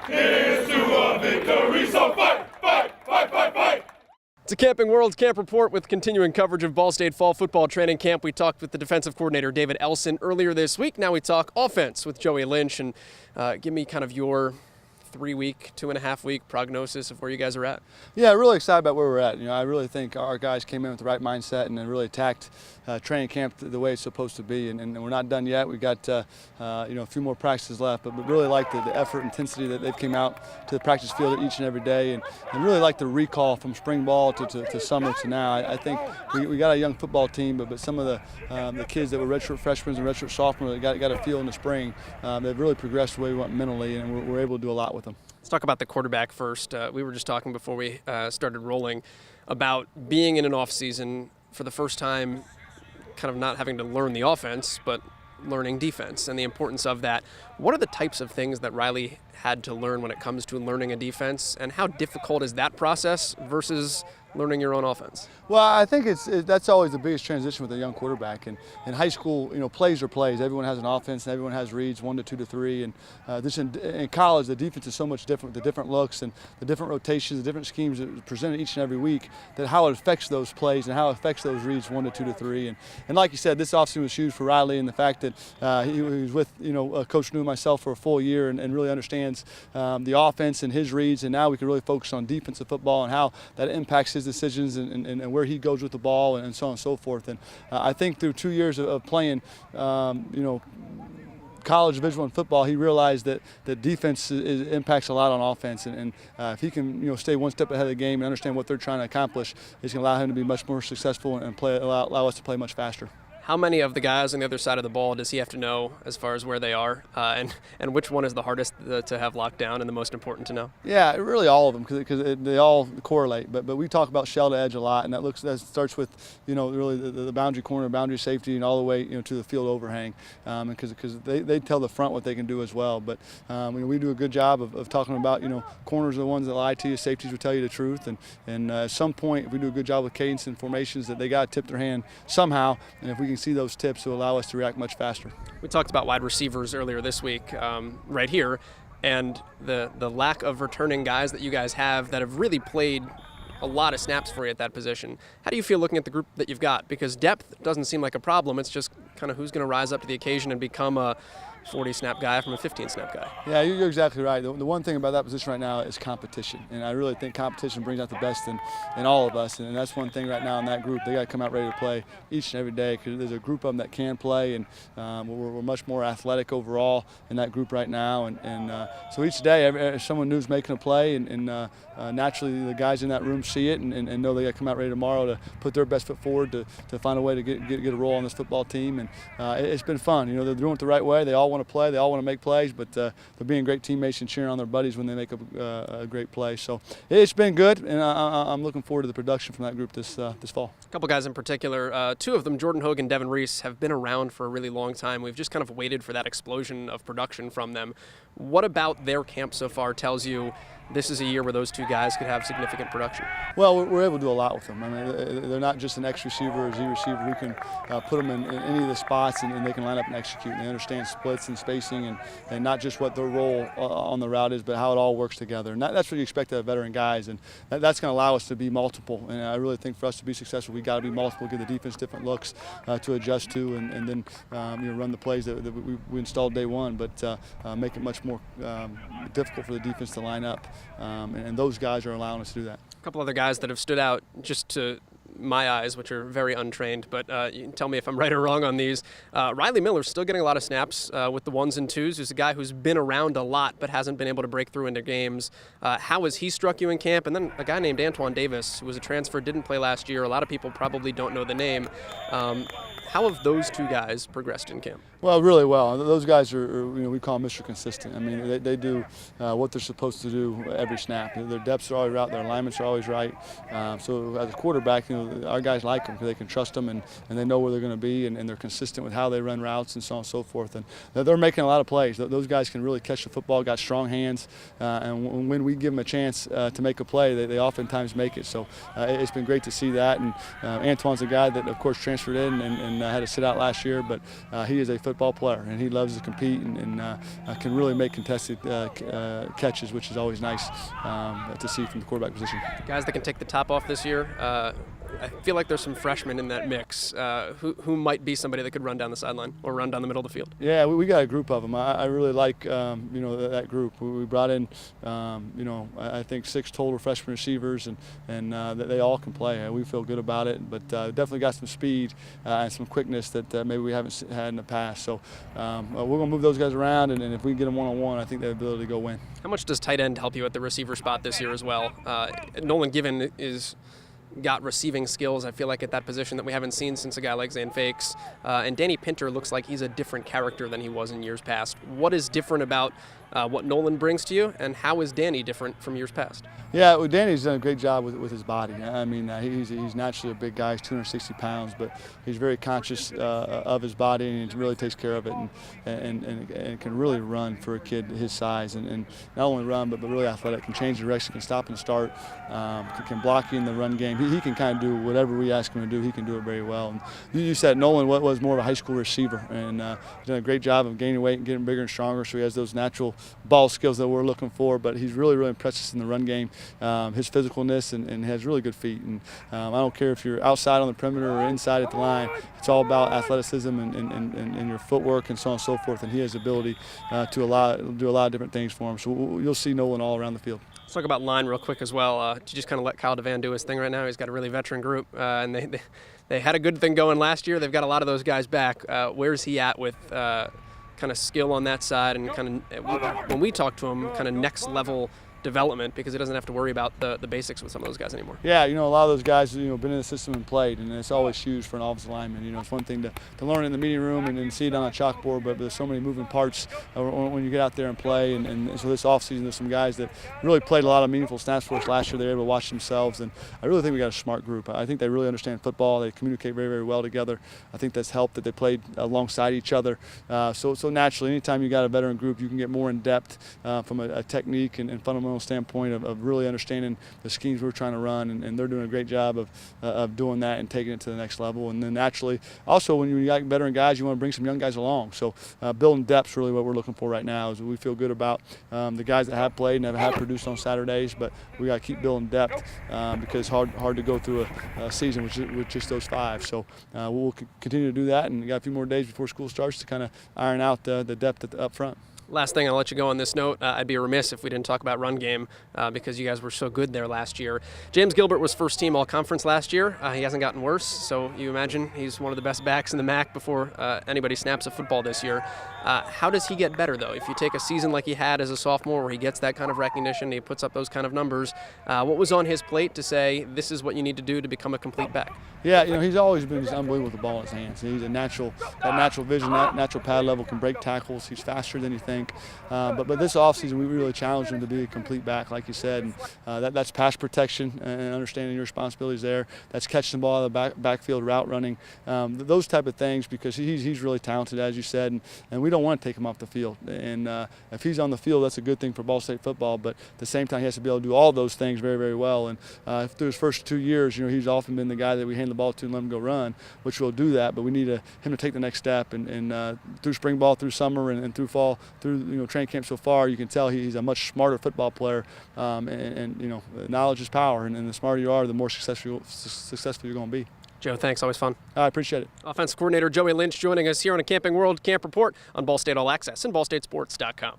Here's to a victory, so fight, fight, fight, fight, fight! It's a Camping World Camp Report with continuing coverage of Ball State Fall Football Training Camp. We talked with the defensive coordinator, David Elson, earlier this week. Now we talk offense with Joey Lynch. And give me kind of your 3-week, 2.5-week prognosis of where you guys are at. Yeah, really excited about where we're at. I really think our guys came in with the right mindset and really attacked training camp the way it's supposed to be. And we're not done yet. We've got a few more practices left, but we really like the effort, intensity that they've came out to the practice field each and every day, and really like the recall from spring ball to summer to now. I think we got a young football team, but some of the kids that were redshirt freshmen and redshirt sophomores that got a feel in the spring, they've really progressed the way we want mentally, and we're able to do a lot with them. Let's talk about the quarterback first. We were just talking before we started rolling about being in an off season for the first time, kind of not having to learn the offense, but learning defense and the importance of that. What are the types of things that Riley had to learn when it comes to learning a defense, and how difficult is that process versus learning your own offense? Well, I think that's always the biggest transition with a young quarterback. And in high school, plays are plays. Everyone has an offense, and everyone has reads 1 to 2 to 3. And this in college, the defense is so much different. The different looks and the different rotations, the different schemes that are presented each and every week. That how it affects those plays and how it affects those reads 1 to 2 to 3. And like you said, this offseason was huge for Riley, and the fact that he was with Coach New and myself for a full year and really understands the offense and his reads. And now we can really focus on defensive football and how that impacts his decisions and where he goes with the ball and so on and so forth. And I think through 2 years of playing, college Division I football, he realized that defense impacts a lot on offense. And if he can stay one step ahead of the game and understand what they're trying to accomplish, it's going to allow him to be much more successful and allow us to play much faster. How many of the guys on the other side of the ball does he have to know as far as where they are, and which one is the hardest to have locked down and the most important to know? Yeah, really all of them, because they all correlate. But we talk about shell to edge a lot, and that starts with really the boundary corner, boundary safety, and all the way to the field overhang, because they tell the front what they can do as well. But we do a good job of talking about corners are the ones that lie to you, safeties will tell you the truth, and at some point if we do a good job with cadence and formations, that they got to tip their hand somehow, and if we can see those tips will allow us to react much faster. We talked about wide receivers earlier this week right here, and the lack of returning guys that you guys have that have really played a lot of snaps for you at that position. How do you feel looking at the group that you've got? Because depth doesn't seem like a problem. It's just kind of who's going to rise up to the occasion and become a 40-snap guy from a 15-snap guy. Yeah, you're exactly right. The one thing about that position right now is competition, and I really think competition brings out the best in all of us, and that's one thing right now in that group. They got to come out ready to play each and every day, because there's a group of them that can play, and we're much more athletic overall in that group right now, and so each day someone new is making a play, and naturally the guys in that room see it and know they got to come out ready tomorrow to put their best foot forward to find a way to get a role on this football team, and it's been fun. They're doing it the right way. They all want to play. They all want to make plays, but they're being great teammates and cheering on their buddies when they make a great play. So it's been good, and I'm looking forward to the production from that group this fall. A couple guys in particular, two of them, Jordan Hogue and Devin Reese, have been around for a really long time. We've just kind of waited for that explosion of production from them. What about their camp so far tells you this is a year where those two guys could have significant production? Well, we're able to do a lot with them. I mean, they're not just an X receiver or Z receiver. We can put them in any of the spots, and they can line up and execute. And they understand splits and spacing, and not just what their role on the route is, but how it all works together. And that's what you expect out of veteran guys, and that's going to allow us to be multiple. And I really think for us to be successful, we got to be multiple, give the defense different looks to adjust to, and then run the plays that we installed day one, but make it much more difficult for the defense to line up. And those guys are allowing us to do that. A couple other guys that have stood out just to my eyes, which are very untrained, but you can tell me if I'm right or wrong on these. Riley Miller's still getting a lot of snaps with the 1s and 2s. He's a guy who's been around a lot but hasn't been able to break through into games. How has he struck you in camp? And then a guy named Antoine Davis, who was a transfer, didn't play last year. A lot of people probably don't know the name. How have those two guys progressed in camp? Well, really well. Those guys are we call them Mr. Consistent. I mean, they do what they're supposed to do every snap. Their depths are always right, their alignments are always right. So as a quarterback, our guys like them because they can trust them and they know where they're going to be and they're consistent with how they run routes and so on and so forth. And they're making a lot of plays. Those guys can really catch the football, got strong hands, and when we give them a chance to make a play, they oftentimes make it. So it's been great to see that. And Antoine's a guy that, of course, transferred in and had to sit out last year, but he is a football player and he loves to compete and can really make contested catches, which is always nice to see from the quarterback position. Guys that can take the top off this year. I feel like there's some freshmen in that mix who might be somebody that could run down the sideline or run down the middle of the field. Yeah, we got a group of them. I really like that group. We brought in I think 6 total freshman receivers and they all can play. We feel good about it, but definitely got some speed and some quickness that maybe we haven't had in the past. So we're gonna move those guys around, and if we can get them one-on-one, I think they have the ability to go win. How much does tight end help you at the receiver spot this year as well? Nolan Given got receiving skills, I feel like, at that position that we haven't seen since a guy like Zane Fakes. And Danny Pinter looks like he's a different character than he was in years past. What is different about what Nolan brings to you, and how is Danny different from years past? Yeah, well, Danny's done a great job with his body. I mean, he's naturally a big guy. He's 260 pounds, but he's very conscious of his body, and he really takes care of it, and can really run for a kid his size, and not only run, but really athletic, can change direction, can stop and start, can block you in the run game. He can kind of do whatever we ask him to do. He can do it very well. And you said Nolan was more of a high school receiver, and he's done a great job of gaining weight and getting bigger and stronger, so he has those natural ball skills that we're looking for, but he's really impressed us in the run game. His physicalness and has really good feet. And I don't care if you're outside on the perimeter or inside at the line. It's all about athleticism and your footwork and so on and so forth. And he has the ability to do a lot of different things for him. So you'll see Nolan all around the field. Let's talk about line real quick as well. To just kind of let Kyle Devin do his thing right now. He's got a really veteran group, and they had a good thing going last year. They've got a lot of those guys back. Where's he at with kind of skill on that side, and kind of when we talk to him, kind of next level development, because he doesn't have to worry about the basics with some of those guys anymore? Yeah, a lot of those guys been in the system and played, and it's always huge for an offensive lineman. It's one thing to learn in the meeting room and see it on a chalkboard, but there's so many moving parts when you get out there and play. And so this offseason, there's some guys that really played a lot of meaningful snaps for us last year. They were able to watch themselves, and I really think we got a smart group. I think they really understand football. They communicate very, very well together. I think that's helped that they played alongside each other. So naturally, anytime you got a veteran group, you can get more in depth from a technique and fundamental standpoint of really understanding the schemes we're trying to run, and they're doing a great job of doing that and taking it to the next level. And then naturally, also when you got veteran guys, you want to bring some young guys along. So building depth's really what we're looking for right now. Is we feel good about the guys that have played and have produced on Saturdays, but we got to keep building depth because it's hard to go through a season with just those 5. So we'll continue to do that, and we got a few more days before school starts to kind of iron out the depth up front. Last thing, I'll let you go on this note. I'd be remiss if we didn't talk about run game because you guys were so good there last year. James Gilbert was first team all-conference last year. He hasn't gotten worse, so you imagine he's one of the best backs in the MAC before anybody snaps a football this year. How does he get better, though? If you take a season like he had as a sophomore where he gets that kind of recognition, he puts up those kind of numbers, what was on his plate to say this is what you need to do to become a complete back? Yeah, he's always been just unbelievable with the ball in his hands. He's a natural vision, natural pad level, can break tackles. He's faster than you think. But this offseason, we really challenged him to be a complete back, like you said. And that's pass protection and understanding your responsibilities there. That's catching the ball out of the backfield, route running, those type of things, because he's really talented, as you said, and we don't want to take him off the field. And if he's on the field, that's a good thing for Ball State football. But at the same time, he has to be able to do all those things very, very well. And through his first 2 years, he's often been the guy that we hand the ball to and let him go run, which will do that. But we need him to take the next step. And through spring ball, through summer, and through fall, through training camp so far, you can tell he's a much smarter football player. And knowledge is power. And the smarter you are, the more successful you're going to be. Joe, thanks. Always fun. I appreciate it. Offensive coordinator Joey Lynch joining us here on a Camping World Camp Report on Ball State All Access and ballstatesports.com.